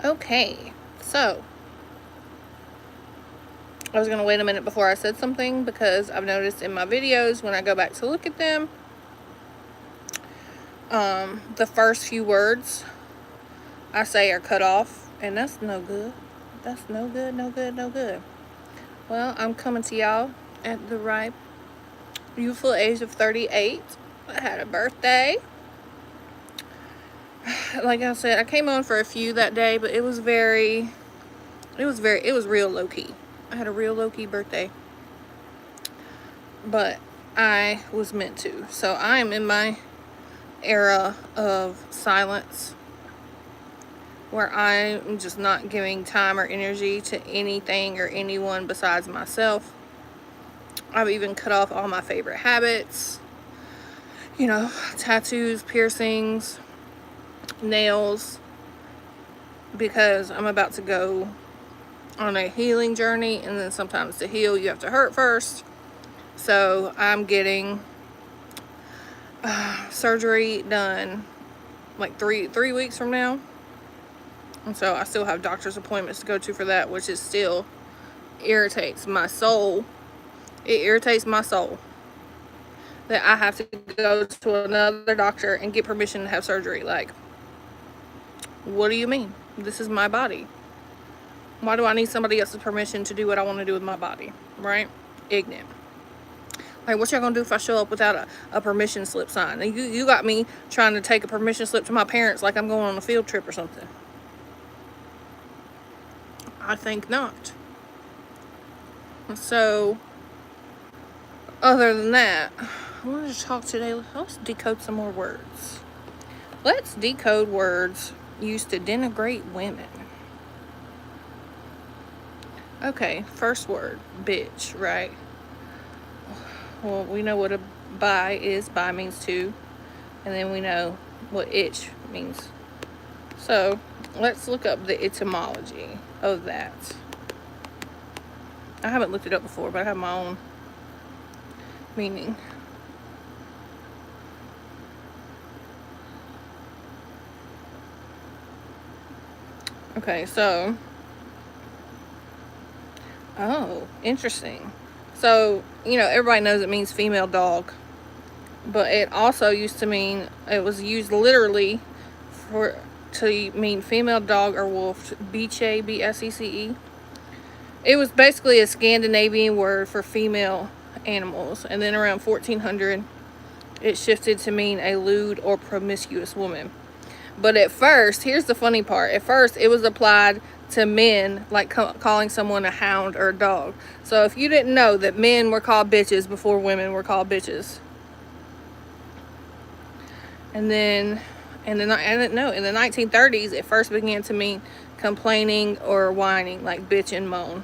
Okay, so I was going to wait a minute before I said something because I've noticed in my videos when I go back to look at them, the first few words I say are cut off, and that's no good. That's no good, no good, no good. Well, I'm coming to y'all at the ripe, youthful age of 38. I had a birthday. Like I said, I came on for a few that day, but it was real low key. I had a real low key birthday. But I was meant to. So I am in my era of silence where I'm just not giving time or energy to anything or anyone besides myself. I've even cut off all my favorite habits, tattoos, piercings, nails, because I'm about to go on a healing journey, and then sometimes to heal you have to hurt first. So I'm getting surgery done like three weeks from now, and so I still have doctor's appointments to go to for that, which is still irritates my soul. It irritates my soul that I have to go to another doctor and get permission to have surgery. Like, what do you mean? This is my body. Why do I need somebody else's permission to do what I want to do with my body? Right? Ignorant. Like, what y'all gonna do if I show up without a permission slip sign? And you got me trying to take a permission slip to my parents like I'm going on a field trip or something. I think not. So, other than that, I wanted to talk today. Let's decode some more words. Let's decode words used to denigrate women. Okay, first word, bitch, right? Well, we know what a bi is. Bi means two. And then we know what itch means. So, let's look up the etymology of that. I haven't looked it up before, but I have my own meaning. Okay, so, oh, interesting. So, everybody knows it means female dog, but it also used to mean, it was used literally to mean female dog or wolf, biche, B-S-E-C-E. It was basically a Scandinavian word for female animals, and then around 1400, it shifted to mean a lewd or promiscuous woman. But at first, here's the funny part. At first, it was applied to men, like calling someone a hound or a dog. So if you didn't know that men were called bitches before women were called bitches. And then, in the 1930s, it first began to mean complaining or whining, like bitch and moan.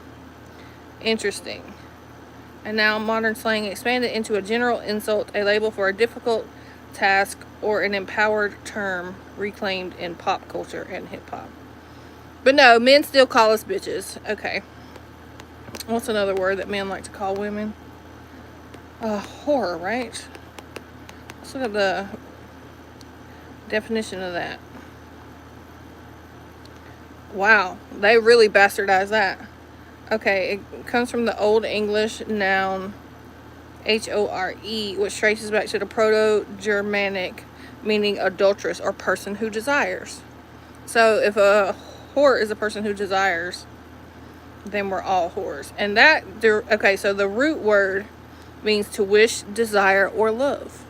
Interesting. And now modern slang expanded into a general insult, a label for a difficult task, or an empowered term reclaimed in pop culture and hip-hop. But no, men still call us bitches. Okay. What's another word that men like to call women? Whore, right? Let's look at the definition of that. Wow, they really bastardized that. Okay, it comes from the Old English noun hore, which traces back to the Proto-Germanic meaning adulteress or person who desires. So if a whore is a person who desires, then we're all whores. And so the root word means to wish, desire, or love.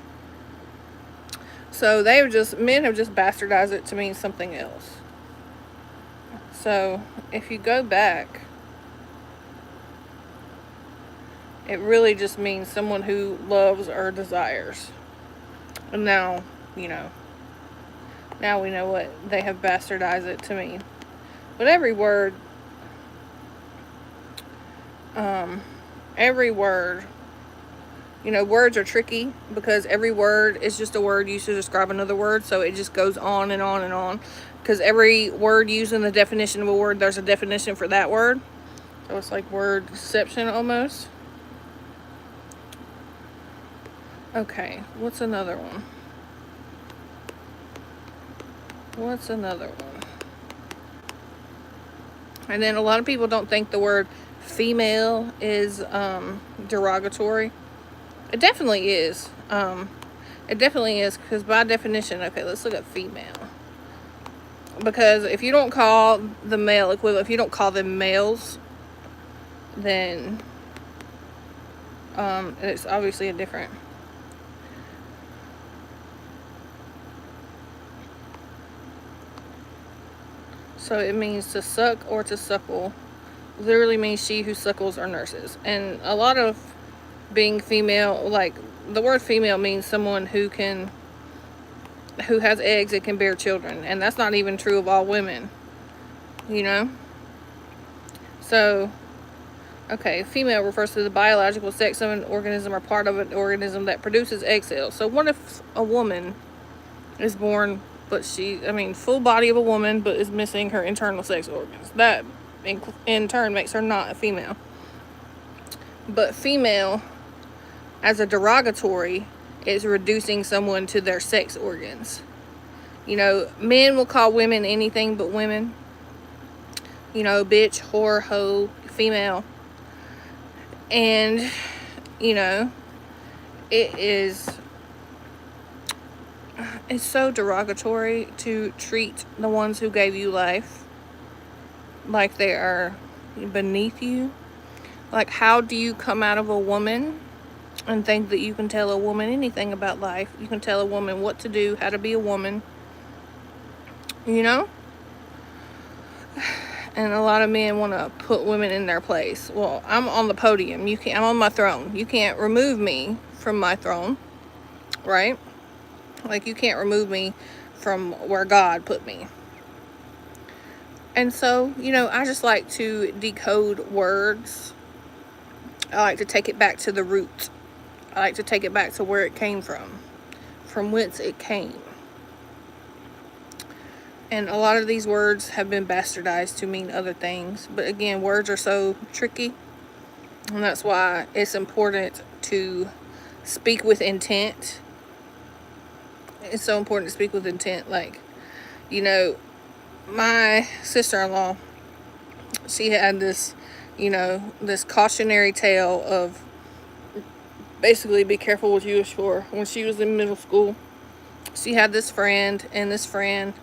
So men have just bastardized it to mean something else. So if you go back, it really just means someone who loves or desires. And now we know what they have bastardized it to mean. But every word, words are tricky because every word is just a word used to describe another word. So it just goes on and on and on. Because every word used in the definition of a word, there's a definition for that word. So it's like word deception almost. Okay, what's another one? And then a lot of people don't think the word female is derogatory. It definitely is. It definitely is, because by definition, okay, let's look at female. Because if you don't call the male equivalent, if you don't call them males, then it's obviously a different. So it means to suck or to suckle. Literally means she who suckles or nurses. And a lot of being female, like the word female means someone who has eggs and can bear children. And that's not even true of all women, you know? So, okay, female refers to the biological sex of an organism or part of an organism that produces egg cells. So what if a woman is born, but full body of a woman, but is missing her internal sex organs? That in turn makes her not a female. But female, as a derogatory, is reducing someone to their sex organs. You know, men will call women anything but women. You know, bitch, whore, hoe, female. And, you know, it's so derogatory to treat the ones who gave you life like they are beneath you. Like, how do you come out of a woman and think that you can tell a woman anything about life? You can tell a woman what to do, how to be a woman, you know? And a lot of men want to put women in their place. Well, I'm on the podium. I'm on my throne. You can't remove me from my throne, right? Like, you can't remove me from where God put me. And so, you know, I just like to decode words. I like to take it back to the root. I like to take it back to where it came from whence it came. And a lot of these words have been bastardized to mean other things. But again, words are so tricky. And that's why it's important to speak with intent. It's so important to speak with intent. Like, you know, my sister-in-law, she had this, you know, this cautionary tale of basically be careful what you wish for. When she was in middle school, she had this friend, and this friend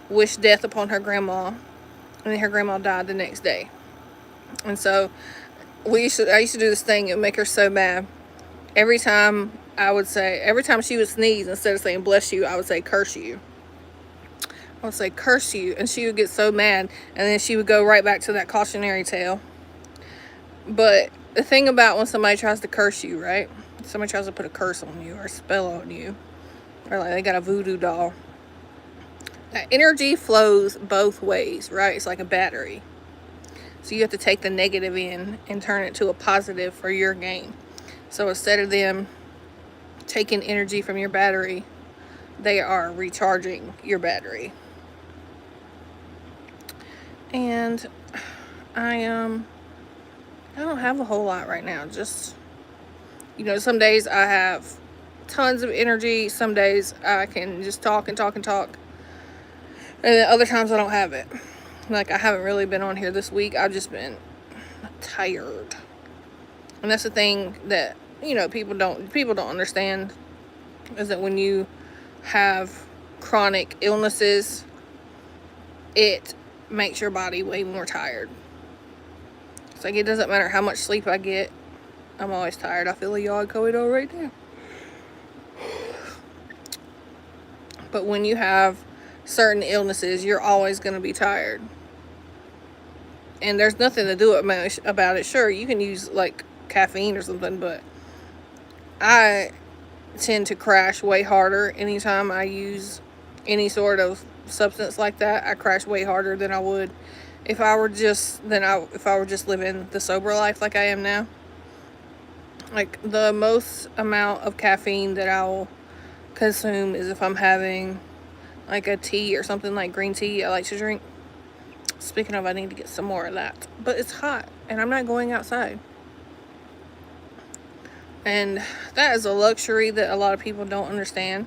wished death upon her grandma, and then her grandma died the next day. And so I used to do this thing. It would make her so mad. Every time she would sneeze, instead of saying bless you, I would say curse you. I would say curse you, and she would get so mad, and then she would go right back to that cautionary tale. But the thing about when somebody tries to curse you, right? Somebody tries to put a curse on you or a spell on you, or like they got a voodoo doll. That energy flows both ways, right? It's like a battery. So you have to take the negative in and turn it to a positive for your gain. So instead of them taking energy from your battery, they are recharging your battery. And I don't have a whole lot right now. Just, you know, some days I have tons of energy. Some days I can just talk and talk and talk. And then other times I don't have it. Like, I haven't really been on here this week. I've just been tired. And that's the thing that, you know, people don't understand, is that when you have chronic illnesses, it makes your body way more tired. It's like, it doesn't matter how much sleep I get, I'm always tired. I feel a yawn going on right now. But when you have certain illnesses, you're always going to be tired. And there's nothing to do about it. Sure, you can use like caffeine or something, but I tend to crash way harder anytime I use any sort of substance like that. I crash way harder than I would if I were just living the sober life like I am now. Like, the most amount of caffeine that I will consume is if I'm having like a tea or something, like green tea I like to drink. Speaking of, I need to get some more of that. But it's hot, and I'm not going outside. And that is a luxury that a lot of people don't understand.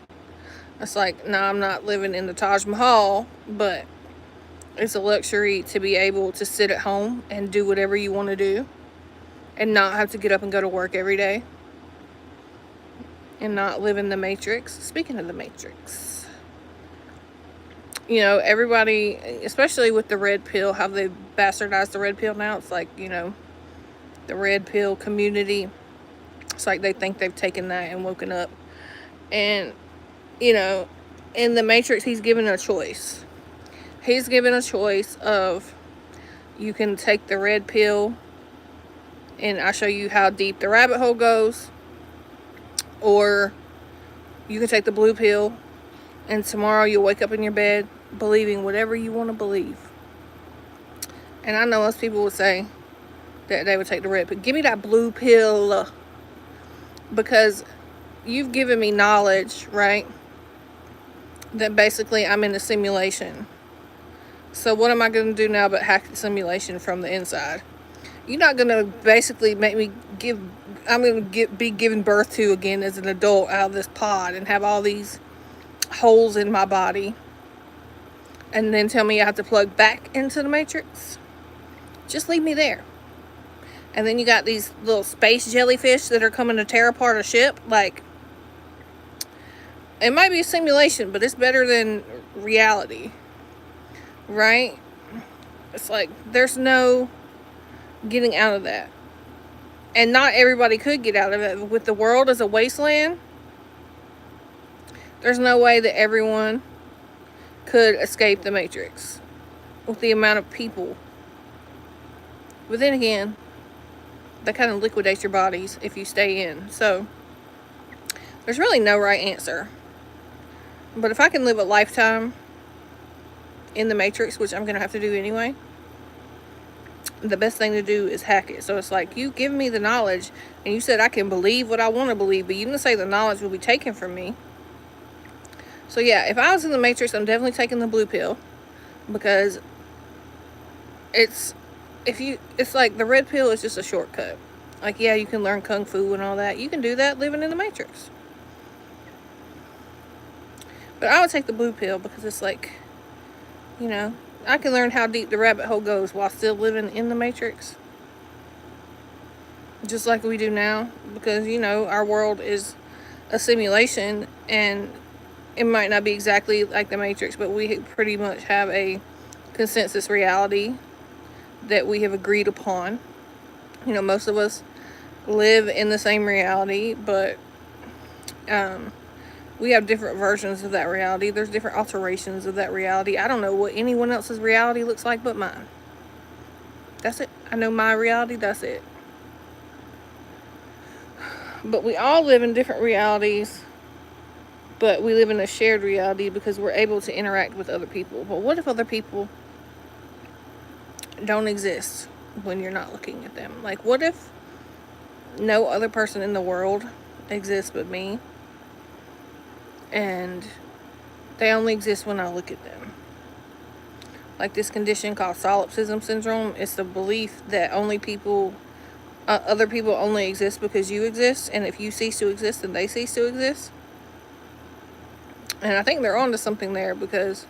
It's like, no, I'm not living in the Taj Mahal, but It's a luxury to be able to sit at home and do whatever you want to do and not have to get up and go to work every day and not live in the Matrix. Speaking of the Matrix, you know, everybody, especially with the red pill, how they bastardized the red pill now. It's like, you know, the red pill community. It's like they think they've taken that and woken up. And, you know, in the Matrix, he's given a choice. He's given a choice of, you can take the red pill and I show you how deep the rabbit hole goes, or you can take the blue pill and tomorrow you'll wake up in your bed believing whatever you want to believe. And I know most people would say that they would take the red pill. Give me that blue pill, because you've given me knowledge, right, that basically I'm in a simulation. So what am I going to do now but hack the simulation from the inside? You're not going to basically make me I'm going to be given birth to again as an adult out of this pod and have all these holes in my body and then tell me I have to plug back into the Matrix. Just leave me there. And then you got these little space jellyfish that are coming to tear apart a ship. Like, it might be a simulation, but it's better than reality, right? It's like there's no getting out of that. And not everybody could get out of it. With the world as a wasteland, there's no way that everyone could escape the Matrix with the amount of people. But then again, that kind of liquidates your bodies if you stay in. So there's really no right answer. But if I can live a lifetime in the Matrix, which I'm going to have to do anyway, the best thing to do is hack it. So it's like, you give me the knowledge and you said I can believe what I want to believe, but you didn't say the knowledge will be taken from me. So yeah, if I was in the Matrix, I'm definitely taking the blue pill, because it's like the red pill is just a shortcut. Like, yeah, you can learn kung fu and all that. You can do that living in the Matrix. But I would take the blue pill because it's like, you know, I can learn how deep the rabbit hole goes while still living in the Matrix. Just like we do now. Because, you know, our world is a simulation and it might not be exactly like the Matrix, but we pretty much have a consensus reality that we have agreed upon. You know, most of us live in the same reality, but we have different versions of that reality. There's different alterations of that reality. I don't know what anyone else's reality looks like but mine. That's it. I know my reality, that's it. But we all live in different realities, but we live in a shared reality because we're able to interact with other people. But what if other people don't exist when you're not looking at them? Like, what if no other person in the world exists but me, and they only exist when I look at them? Like this condition called solipsism syndrome. It's the belief that other people only exist because you exist, and if you cease to exist, then they cease to exist. And I think they're onto something there, because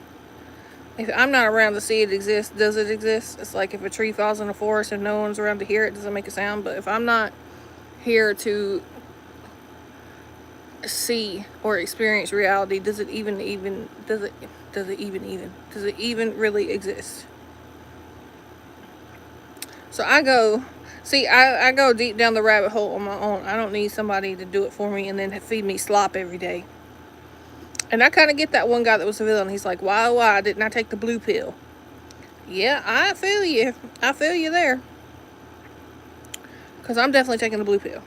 if I'm not around to see it exist, does it exist? It's like if a tree falls in a forest and no one's around to hear it, doesn't make a sound. But if I'm not here to see or experience reality, does it even really exist? So I go deep down the rabbit hole on my own. I don't need somebody to do it for me and then feed me slop every day. And I kind of get that one guy that was a villain. He's like, why didn't I take the blue pill? Yeah, I feel you. I feel you there. Because I'm definitely taking the blue pill.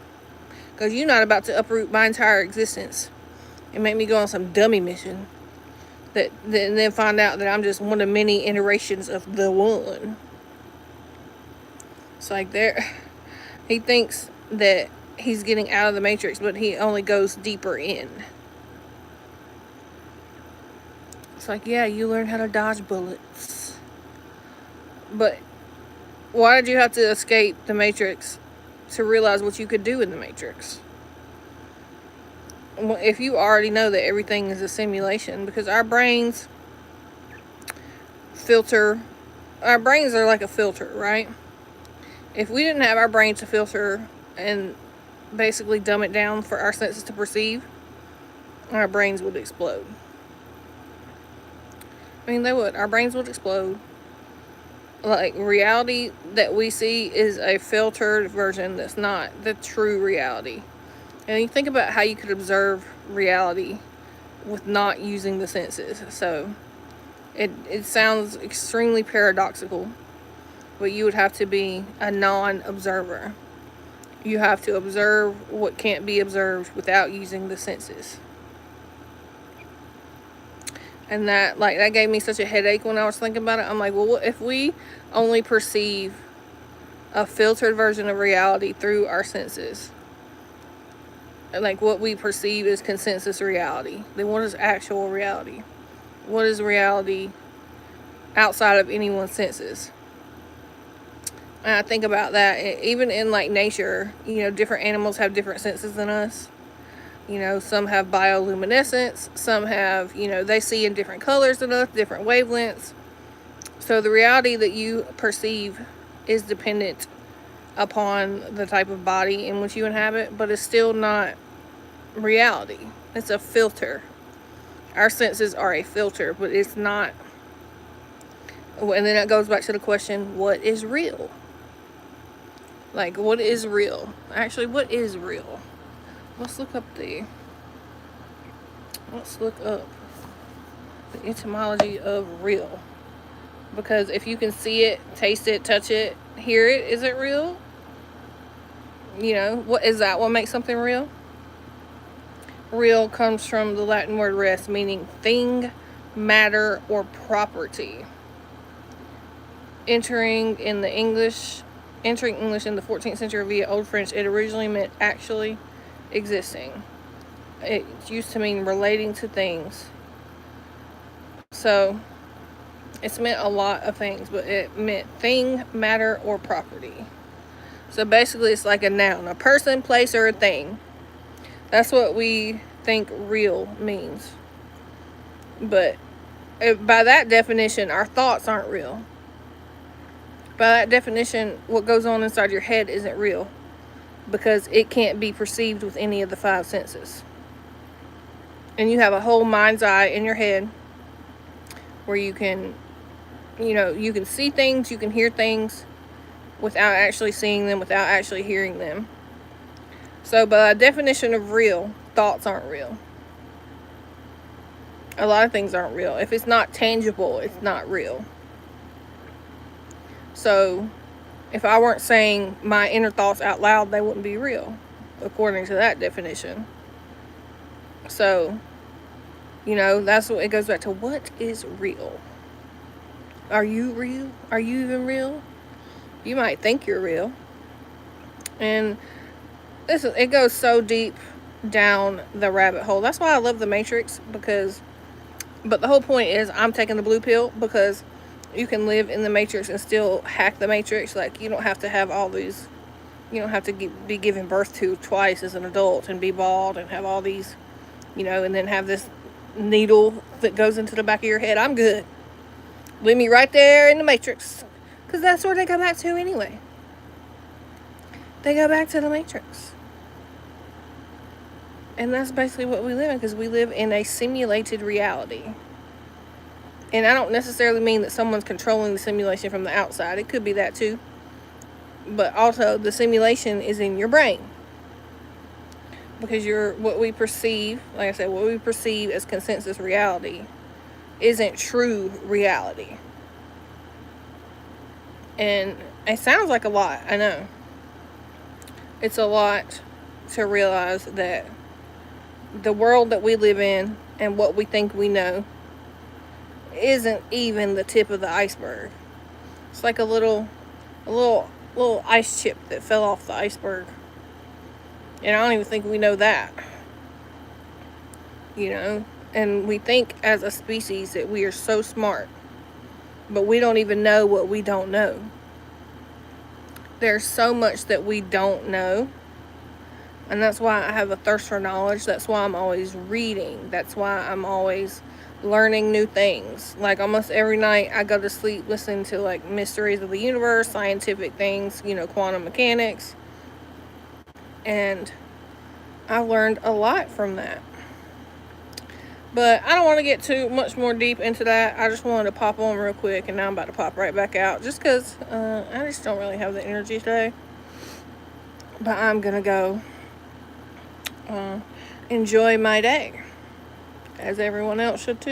Because you're not about to uproot my entire existence and make me go on some dummy mission and then find out that I'm just one of many iterations of the one. It's like he thinks that he's getting out of the Matrix, but he only goes deeper in. It's like, yeah, you learn how to dodge bullets. But why did you have to escape the Matrix to realize what you could do in the Matrix? If you already know that everything is a simulation, because our brains filter our brains are like a filter, right? If we didn't have our brain to filter and basically dumb it down for our senses to perceive, our brains would explode. I mean, they would. Our brains would explode. Like, reality that we see is a filtered version that's not the true reality. And you think about how you could observe reality with not using the senses. So it sounds extremely paradoxical, but you would have to be a non-observer. You have to observe what can't be observed without using the senses. And that gave me such a headache when I was thinking about it. I'm like, well, what if we only perceive a filtered version of reality through our senses? Like, what we perceive is consensus reality. Then what is actual reality? What is reality outside of anyone's senses? And I think about that, even in like nature, different animals have different senses than us. Some have bioluminescence, some have, they see in different colors than us, different wavelengths. So the reality that you perceive is dependent upon the type of body in which you inhabit, but it's still not reality. It's a filter. Our senses are a filter, but it's not. And then it goes back to the question, what is real? Like, what is real? Actually, what is real? Let's look up the etymology of real. Because if you can see it, taste it, touch it, hear it, is it real? What is that? What makes something real? Real comes from the Latin word res, meaning thing, matter, or property. Entering English in the 14th century via Old French, it originally meant actually existing. It used to mean relating to things. So it's meant a lot of things, but it meant thing, matter, or property. So basically it's like a noun, a person, place, or a thing. That's what we think real means. But by that definition, our thoughts aren't real. By that definition, what goes on inside your head isn't real, because it can't be perceived with any of the five senses. And you have a whole mind's eye in your head where you can see things, you can hear things without actually seeing them, without actually hearing them. So by definition of real, thoughts aren't real. A lot of things aren't real. If it's not tangible, it's not real. So if I weren't saying my inner thoughts out loud, they wouldn't be real, according to that definition. So, that's what it goes back to. What is real? Are you real? Are you even real? You might think you're real. And it goes so deep down the rabbit hole. That's why I love The Matrix, but the whole point is I'm taking the blue pill, because you can live in the Matrix and still hack the Matrix. Like, you don't have to have all these, you don't have to be given birth to twice as an adult and be bald and have all these, and then have this needle that goes into the back of your head. I'm good. Leave me right there in the Matrix, because that's where they go back to anyway. They go back to the Matrix. And that's basically what we live in, because we live in a simulated reality. And I don't necessarily mean that someone's controlling the simulation from the outside. It could be that too. But also, the simulation is in your brain. Because what we perceive, like I said, what we perceive as consensus reality isn't true reality. And it sounds like a lot, I know. It's a lot to realize that the world that we live in and what we think we know isn't even the tip of the iceberg. It's like a little ice chip that fell off the iceberg. And I don't even think we know that. And we think as a species that we are so smart, but we don't even know what we don't know. There's so much that we don't know. And that's why I have a thirst for knowledge. That's why I'm always reading. That's why I'm always learning new things. Like almost every night I go to sleep listening to like mysteries of the universe, scientific things, quantum mechanics. And I've learned a lot from that. But I don't want to get too much more deep into that. I just wanted to pop on real quick, and now I'm about to pop right back out. Just because I just don't really have the energy today. But I'm going to go enjoy my day, as everyone else should too.